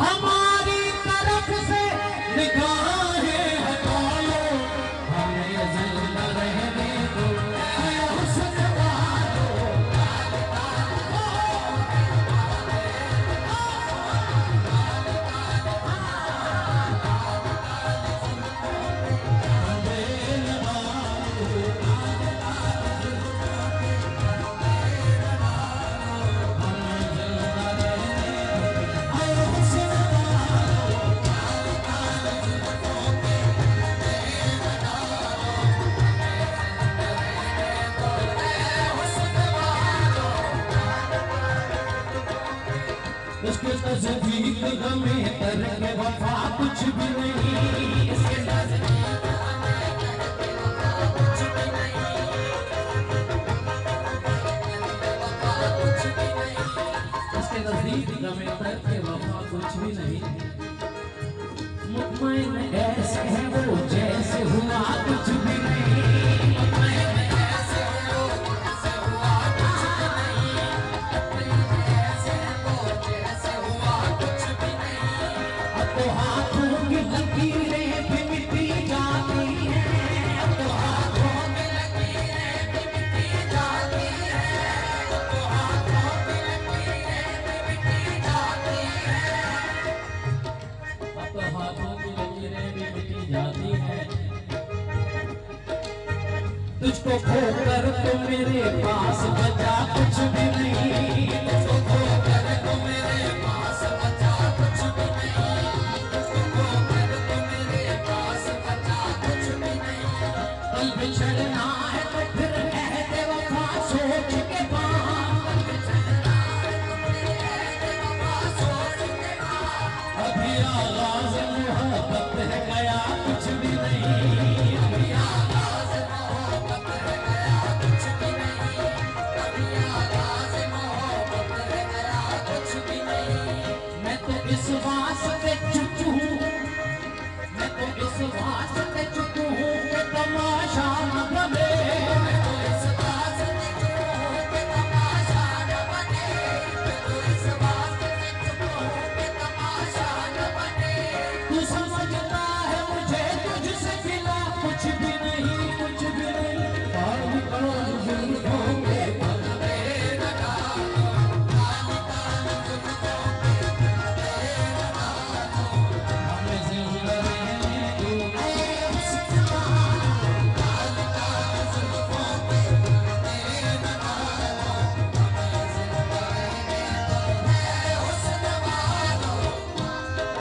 हमारी तरफ से निगाहें हटा लो, हमें जिंदा रहने दो हुस्न वालों। इसके नज़दीक हमें तरक वफा कुछ भी नहीं, इसके नज़दीक हमें तरक वफा कुछ भी नहीं, इसके नज़दीक हमें तरक वफा कुछ भी नहीं। मुतमईन ऐसे है वो जैसे हुआ कुछ भी नहीं, मुतमईन ऐसे है वो जैसे हुआ कुछ भी नहीं, ऐसे है वो जैसे हुआ कुछ भी नहीं। अब तो हाथों की लकीरें भी मिटी जाती हैं, अब तो हाथों की लकीरें भी मिटी जाती हैं, अब तो हाथों की लकीरें भी मिटी जाती हैं, अब तो हाथों की लकीरें भी मिटी जाती हैं। तुझको खोकर तो मेरे पास बचा कुछ भी नहीं, तुझको खोकर तो मेरे पास बचा कुछ भी नहीं, तुझको खोकर तो मेरे पास बचा कुछ भी नहीं। कल बिछड़ना है तो फिर कहते वफा सोच के बाद, कल बिछड़ना है तो फिर कहते वफा सोच के बाद। अभी आगाज़ मोहब्बत है गया कुछ भी नहीं, अभी आगाज़ मोहब्बत है गया कुछ भी नहीं, अभी आगाज़ मोहब्बत है गया कुछ भी नहीं। मैं तो इस वास्ते